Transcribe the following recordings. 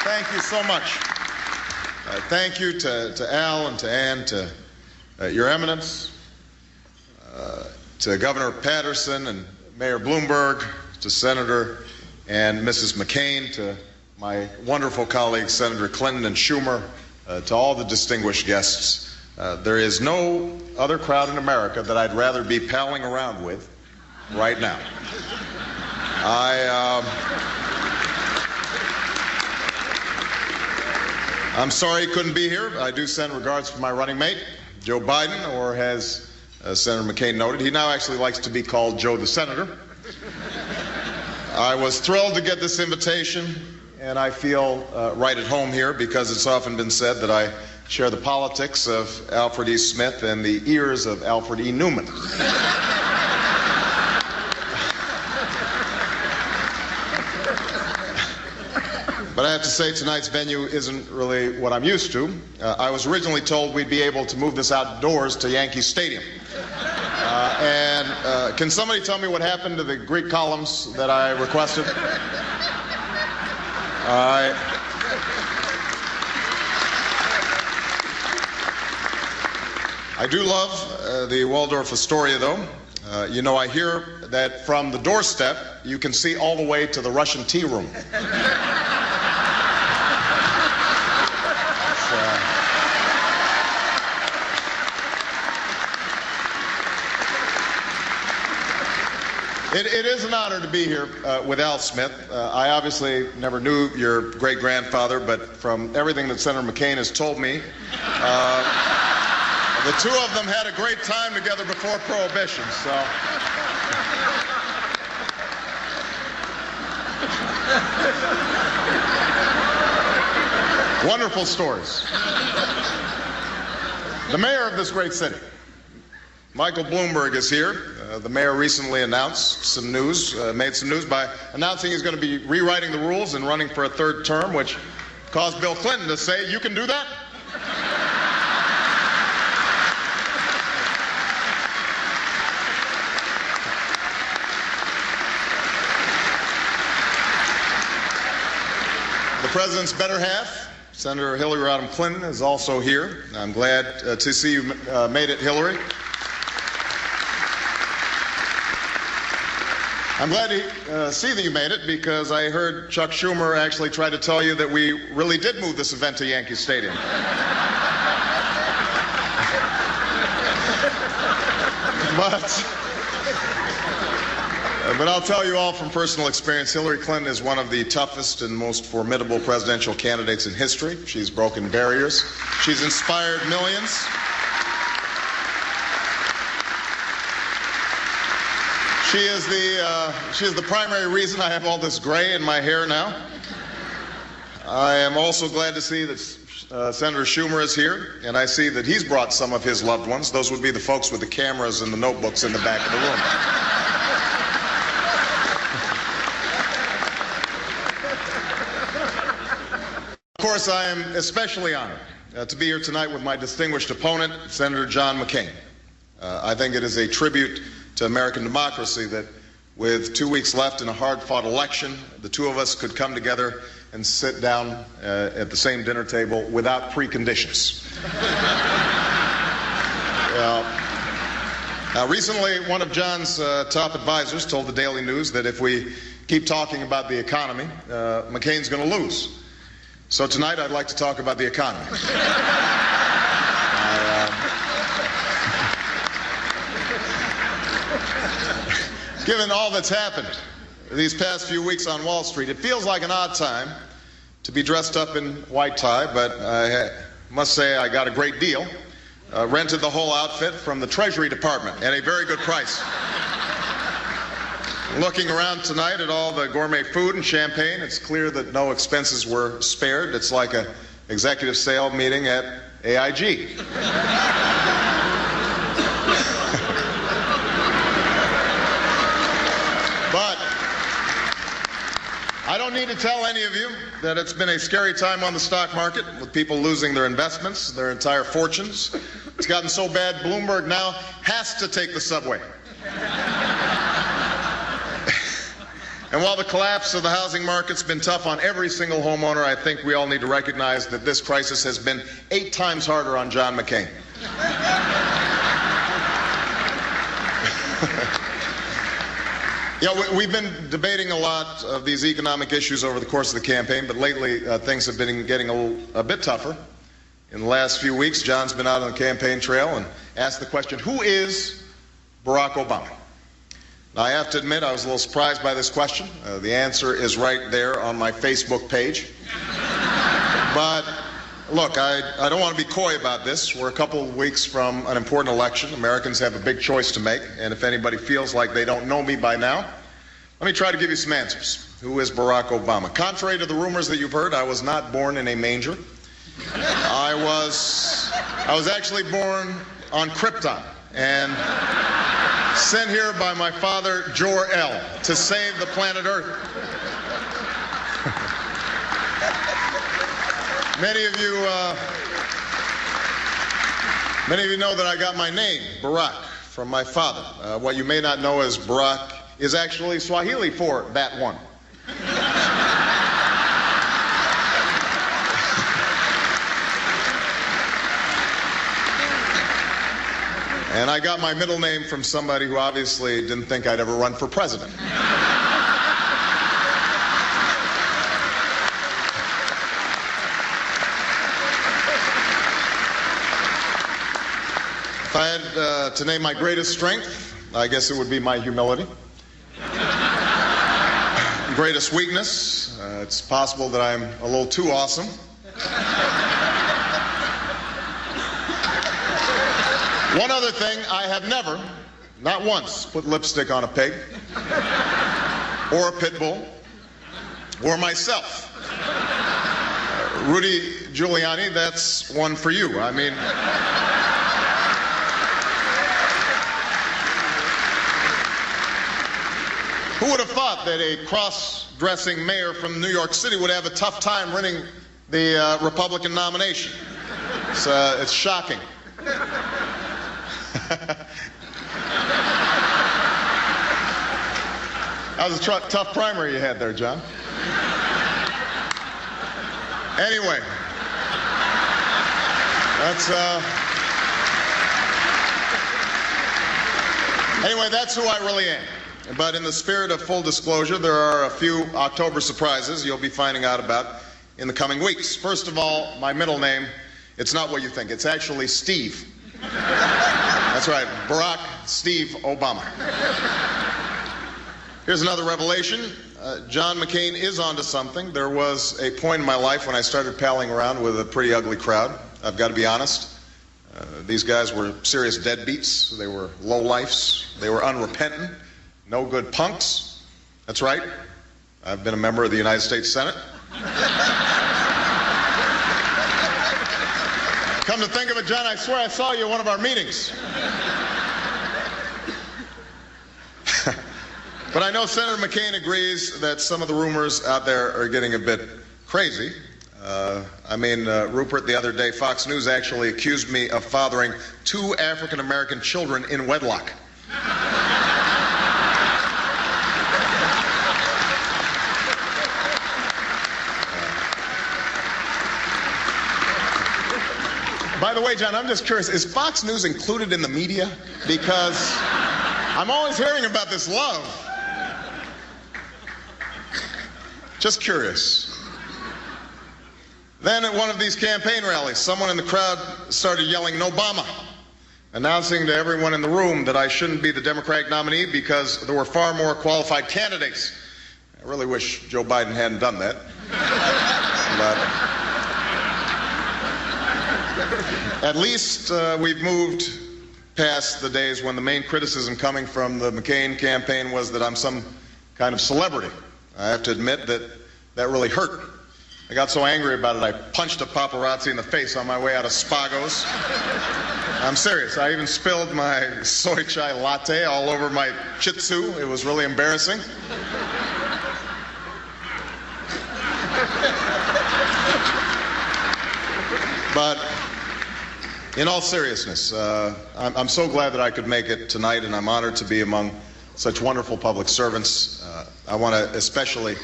Thank you so much. Thank you to Al and to Ann, to Your Eminence, to Governor Patterson and Mayor Bloomberg, to Senator and Mrs. McCain, to my wonderful colleagues, Senator Clinton and Schumer, to all the distinguished guests. There is no other crowd in America that I'd rather be palling around with right now. I'm sorry he couldn't be here. I do send regards to my running mate, Joe Biden, or as Senator McCain noted, he now actually likes to be called Joe the Senator. I was thrilled to get this invitation, and I feel right at home here because it's often been said that I share the politics of Alfred E. Smith and the ears of Alfred E. Newman. But I have to say tonight's venue isn't really what I'm used to. I was originally told we'd be able to move this outdoors to Yankee Stadium. Can somebody tell me what happened to the Greek columns that I requested? I do love the Waldorf Astoria, though. You know, I hear that from the doorstep, you can see all the way to the Russian tea room. It is an honor to be here with Al Smith. I obviously never knew your great-grandfather, but from everything that Senator McCain has told me, the two of them had a great time together before Prohibition, so. Wonderful stories. The mayor of this great city, Michael Bloomberg, is here. The mayor recently announced some news, made some news by announcing he's going to be rewriting the rules and running for a third term, which caused Bill Clinton to say, "You can do that?" The president's better half, Senator Hillary Rodham Clinton, is also here. I'm glad to see you made it, Hillary. I'm glad to see that you made it because I heard Chuck Schumer actually try to tell you that we really did move this event to Yankee Stadium. But I'll tell you all from personal experience, Hillary Clinton is one of the toughest and most formidable presidential candidates in history. She's broken barriers. She's inspired millions. She is the primary reason I have all this gray in my hair now. I am also glad to see that Senator Schumer is here, and I see that he's brought some of his loved ones. Those would be the folks with the cameras and the notebooks in the back of the room. Of course, I am especially honored to be here tonight with my distinguished opponent, Senator John McCain. I think it is a tribute to American democracy that with 2 weeks left in a hard-fought election, the two of us could come together and sit down at the same dinner table without preconditions. Now, recently, one of John's top advisors told the Daily News that if we keep talking about the economy, McCain's going to lose. So tonight, I'd like to talk about the economy. Given all that's happened these past few weeks on Wall Street, it feels like an odd time to be dressed up in white tie, but I must say I got a great deal. Rented the whole outfit from the Treasury Department at a very good price. Looking around tonight at all the gourmet food and champagne, it's clear that no expenses were spared. It's like an executive sale meeting at AIG. But I don't need to tell any of you that it's been a scary time on the stock market with people losing their investments, their entire fortunes. It's gotten so bad, Bloomberg now has to take the subway. And while the collapse of the housing market's been tough on every single homeowner, I think we all need to recognize that this crisis has been 8 times harder on John McCain. We've been debating a lot of these economic issues over the course of the campaign, but lately things have been getting a bit tougher. In the last few weeks, John's been out on the campaign trail and asked the question, who is Barack Obama? Now, I have to admit I was a little surprised by this question. The answer is right there on my Facebook page. But look, I don't want to be coy about this. We're a couple of weeks from an important election. Americans have a big choice to make, and if anybody feels like they don't know me by now, let me try to give you some answers. Who is Barack Obama? Contrary to the rumors that you've heard, I was not born in a manger. I was actually born on Krypton and sent here by my father, Jor-El, to save the planet Earth. Many of you know that I got my name, Barack, from my father. What you may not know is Barack is actually Swahili for that one. And I got my middle name from somebody who obviously didn't think I'd ever run for president. If I had to name my greatest strength, I guess it would be my humility. Greatest weakness, it's possible that I'm a little too awesome. One other thing, I have never, not once, put lipstick on a pig, or a pit bull, or myself. Rudy Giuliani, that's one for you. I mean, who would have thought that a cross-dressing mayor from New York City would have a tough time winning the Republican nomination? It's shocking. That was a tough primary you had there, John. Anyway, that's who I really am. But in the spirit of full disclosure, there are a few October surprises you'll be finding out about in the coming weeks. First of all, my middle name, it's not what you think. It's actually Steve. That's right, Barack Steve Obama. Here's another revelation. John McCain is onto something. There was a point in my life when I started palling around with a pretty ugly crowd. I've got to be honest. These guys were serious deadbeats. They were lowlifes. They were unrepentant, no good punks. That's right. I've been a member of the United States Senate. Come to think of it, John, I swear I saw you at one of our meetings. But I know Senator McCain agrees that some of the rumors out there are getting a bit crazy. Rupert, the other day, Fox News actually accused me of fathering 2 African-American children in wedlock. By the way, John, I'm just curious, is Fox News included in the media? Because I'm always hearing about this love. Just curious. Then at one of these campaign rallies, someone in the crowd started yelling, "Nobama," announcing to everyone in the room that I shouldn't be the Democratic nominee because there were far more qualified candidates. I really wish Joe Biden hadn't done that. But at least we've moved past the days when the main criticism coming from the McCain campaign was that I'm some kind of celebrity. I have to admit that really hurt. I got so angry about it, I punched a paparazzi in the face on my way out of Spago's. I'm serious. I even spilled my soy chai latte all over my Shih Tzu. It was really embarrassing. But in all seriousness, I'm so glad that I could make it tonight, and I'm honored to be among such wonderful public servants. I want to especially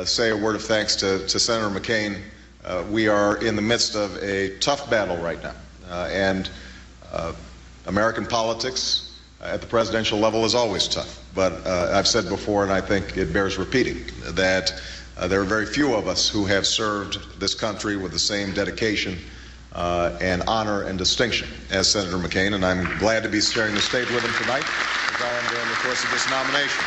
say a word of thanks to Senator McCain. We are in the midst of a tough battle right now, and American politics at the presidential level is always tough. But I've said before, and I think it bears repeating, that there are very few of us who have served this country with the same dedication and honor and distinction as Senator McCain, and I'm glad to be sharing the stage with him tonight as I am during the course of this nomination.